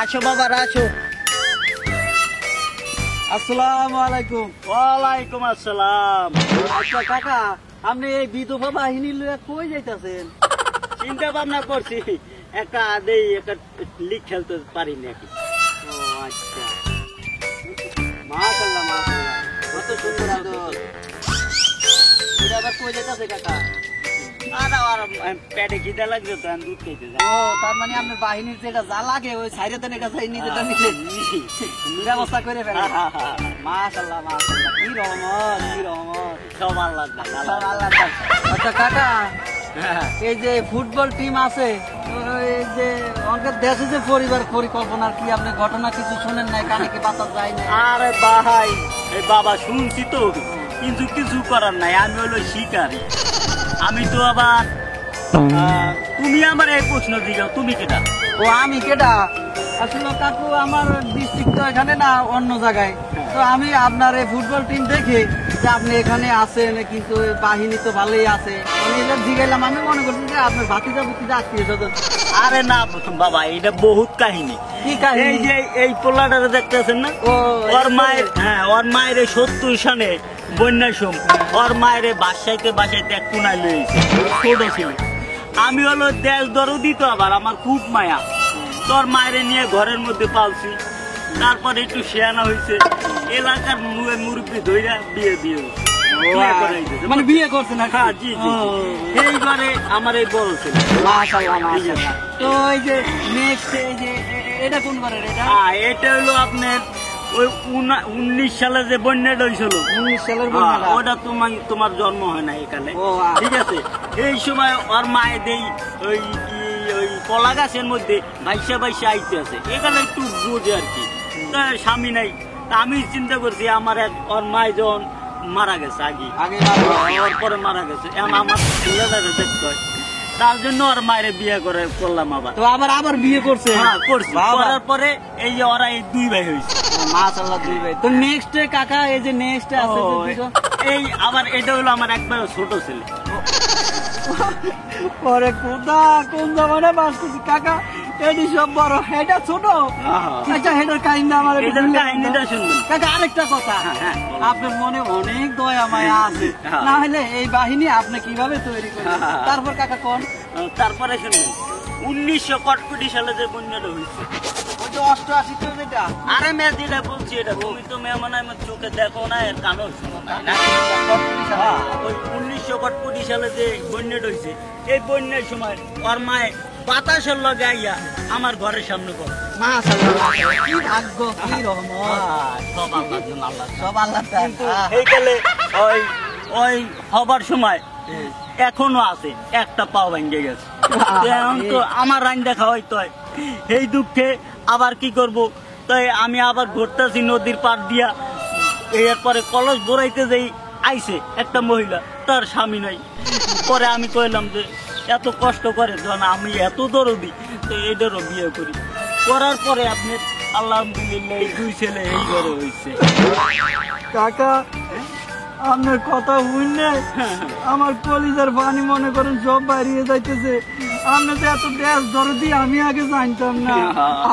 আসো বাবার আসো। আসসালামু আলাইকুম। ওয়ালাইকুম আসসালাম। আচ্ছা কাকা, আপনি এই বিধবা বাহিনী লইয়া কই যাইতাছেন? চিন্তা ভাবনা করছি একটা আদেই একটা লিগ খেলতে পারি নাকি। ও আচ্ছা, মাশাআল্লাহ মাশাআল্লাহ, কত সুন্দর আদর। এটা আবার কই যাইতাছে কাকা? আর পেটে খিদা লাগছে তো আমি দুধ খাইতে যাই। ও তার মানে আপনার বাহিনীর যেটা যা লাগে ওই সাইডে দেন, এটা চাই নিজেটা নিজে ব্যবস্থা করে ফেলেন। মাশাআল্লাহ মাশাআল্লাহ, কি রহমত কি রহমত, সব আল্লাহ সব আল্লাহর দান। আচ্ছা কাকা, এই যে ফুটবল টিম আছে, এই যে আমাদের দেশে যে পরিবার পরিকল্পনার কি আপনি ঘটনা কিছু শুনেন নাই, কানে কি বাতা যায় না? আরে ভাই এই বাবা শুনছি তো, কিন্তু কিছু করার নাই, আমি হলো শিকারী। আমি তো আবার তুমি আমার এই প্রশ্ন দিও, তুমি কেটা? ও আমি কেডা? আসলে কাকু আমার ডিস্ট্রিক্ট তো এখানে না, অন্য জায়গায়। তো আমি আপনার এই ফুটবল টিম দেখে যে আপনি এখানে আছেন, কিন্তু বাহিনী তো ভালোই আছে, আমি এটা জিগাইলাম। আমি মনে করছি যে আপনার ভাতিজা ভুতিজা আত্মীয় স্বজন। আরে না বাবা, এটা বহুত কাহিনী। কি কাহিনী? এই যে এই পোলাটারে দেখতেছেন না, ও ওর মায়ের, হ্যাঁ ওর মায়ের 70 সালে বন্যার সময় ওর মায়ের বাসাইতে এক কোনায় লইছে, ছোট ছিল। আমি হলো দেশ দরদি, তো আবার আমার খুব মায়া, তোর মায়ের নিয়ে ঘরের মধ্যে পালছি। তারপর একটু শেয়ানা হয়েছে, এলাকার মুরব্বী ধইরা বিয়ে দিয়ে মানে বিয়ে করছেন? হ্যাঁ জি জি, এইবারে আমার এই বড় ছেলে। মাশাআল্লাহ মাশাআল্লাহ। তো এই যে নেক্সট, এই যে এটা কোন বারের? এটা এটা হলো আপনার ওই 19 সালে যে বন্যাটা হয়েছিল, 19 সালের বন্যাটা। ওটা তোমার জন্ম হয় না এখানে, ও ঠিক আছে। এই সময় ওর মায়ে দেই ওই ওই কলা গাছের মধ্যে বাইশা বাইশা আইতে আছে, এখানে একটু বোঝে আর কি। স্বামী নাই, তা আমি চিন্তা করছি আমার ওর মায় যখন মারা গেছে আগে ওর পরে মারা গেছে, এখন আমার ছেলেটাকে দেখতে হয়, তার জন্য ওর মায়ের বিয়ে করলাম আবার। তো আবার বিয়ে করছে? হ্যাঁ করছি, করার পরে এই যে ওরা এই 2 ভাই হয়েছে। মাশাআল্লাহ, 2 ভাই। তো নেক্সট কাকা, এই যে নেক্সট আছে এই আবার এটা হলো আমার একবার ছোট ছেলে। পরে কোন জামানে বাস করছি কাকা, এটি সব বড়, এটা ছোট। আচ্ছা এটার কাহিনী আমার কাহিনীটা শুনবেন কাকা। আরেকটা কথা, আপনার মনে অনেক দয়া মায়া আছে, না হলে এই বাহিনী আপনি কিভাবে তৈরি করেন? তারপর কাকা কোন? তারপরে শুনবেন 1961 সালে যে বন্যাটা হয়েছে, ওই যে 88 তো যেটা। আরে মেয়ে যেটা বলছি, এটা তুমি তো মেয়ে মানে আমার চোখে দেখো না, এর কানও শোনো না। ওই 1961 সালে যে বন্যাটা হয়েছে, এই বন্যার সময় ওর মায়ে বাতাসের লগে আইয়া আমার ঘরের সামনে পড়ে। মাশাআল্লাহ, কি ভাগ্য, কি রহমত, সব আল্লাহর জন্য, আল্লাহ সব আল্লাহ দান। এই গেলে ওই হবার সময় এখনো আছে, একটা পাও ভেঙে গেছে। এখন তো আমার রান্না খাওয়াই তো, এই দুঃখে আবার কি করব, তাই আমি আবার ঘুরতেছি নদীর পার দিয়া। এরপরে কলস বড়াইতে যাই, আইছে একটা মহিলা, তার স্বামী নাই। পরে আমি কইলাম যে এত কষ্ট করে যখন আমি এত দরদি, তো এদেরও বিয়ে করি। করার পরে আপনি আলহামদুলিল্লাহ এই 2 ছেলে এই ঘরে হয়েছে। কাকা আপনার কথা শুনলে আমার কলিজার পানি মনে করেন সব বাইরিয়ে যাইতেছে। আপনি যে এত দেশ দরদি আমি আগে জানতাম না।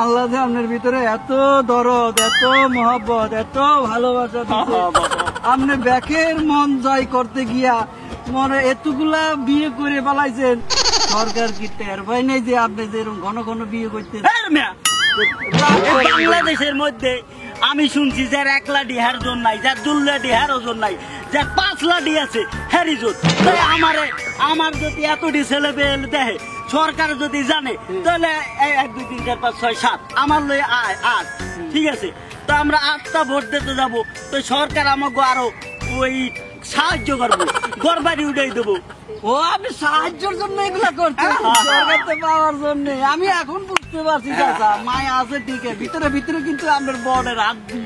আল্লাহ যে আপনার ভিতরে এত দরদ, এত মহব্বত, এত ভালোবাসা দিচ্ছে। আপনি ব্যাকের মন জয় করতে গিয়া মনে এতগুলা বিয়ে করে পালাইছেন। সরকার কি টের পাই নাই যে আপনি যে এরকম ঘন ঘন বিয়ে করতেন? বাংলাদেশের মধ্যে আমি শুনছি যার 1 লাঠি হের জোর নাই, যার 2 লাঠি হের ওজন নাই, যার 5 লাঠি আছে হেরি জোর। তাই আমার যদি এতটি ছেলে পেয়ে দেখে, সরকার যদি জানে, তাহলে 1 2 3 4 5 6 7 আমার লই 8, ঠিক আছে। তো আমরা 8টা ভোট দিতে যাবো, তো সরকার আমাকে আরো ওই সাহায্য করবো, ঘর বাড়ি উঠাই দেবো। ও আপনি সাহায্যের জন্য এগুলা করছেন, সরকারতে পাওয়ার জন্য। আমি এখন বুঝতে পারছি চাচা, মায়া আছে ঠিকই, ভিতরে ভিতরে কিন্তু আপনার বড়ের আড্ডি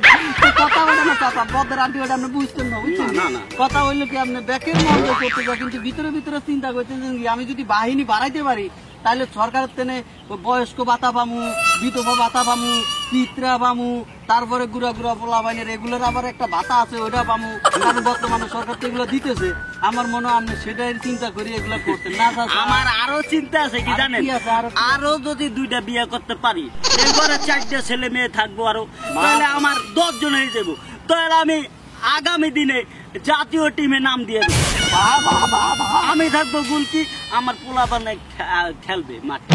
কথা বলে না চাচা, বড়ের আড্ডি ওটা আপনি বুঝতেন না, বুঝছেন? কথা হইলো কি আপনি ব্যাকের মন্দ করতে যায়, কিন্তু ভিতরে ভিতরে চিন্তা করতেছেন কি আমি যদি বাহিনী বাড়াইতে পারি, তাহলে সরকার তেনে বয়স্ক ভাতা পামু, বিধবা ভাতা পামু, পিতরা পামু, তারপরে গুড়া গুড়া পোলা বাইনের এগুলোর আবার একটা ভাতা আছে, ওইটা পামু। কারণ বর্তমানে সরকার তো এগুলো দিতেছে। আমার মনে হয় আপনি সেটাই চিন্তা করি এগুলা করতেন না চাচা। আমার আরো চিন্তা আছে কি আর জানেন, কি আছে, আরো কি? আরো যদি 2টা বিয়ে করতে পারি, এরপরে 4টা ছেলে মেয়ে থাকবো আরো, তাহলে আমার 10 জন হয়ে যাবো। তাহলে আমি আগামী দিনে জাতীয় টিমে নাম দিয়ে দেবো। আমি থাকবো গোলকি, আমার পোলাপানে খেলবে মাঠে।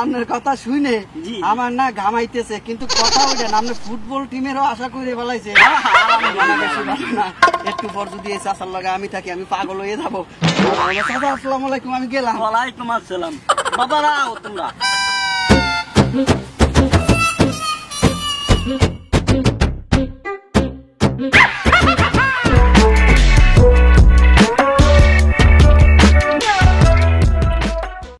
আপনার কথা শুনে জি। আমার না ঘামাইতেছে, কিন্তু কথা ওঠেন আপনি ফুটবল টিমেরও আশা করে ফেলাইছে। একটু পর যদি এই চাচার লগে আমি থাকি আমি পাগল হয়ে যাবো। চাচা আসসালামু আলাইকুম, আমি গেলাম। ওয়ালাইকুম আসসালাম। বাবারা তোমরা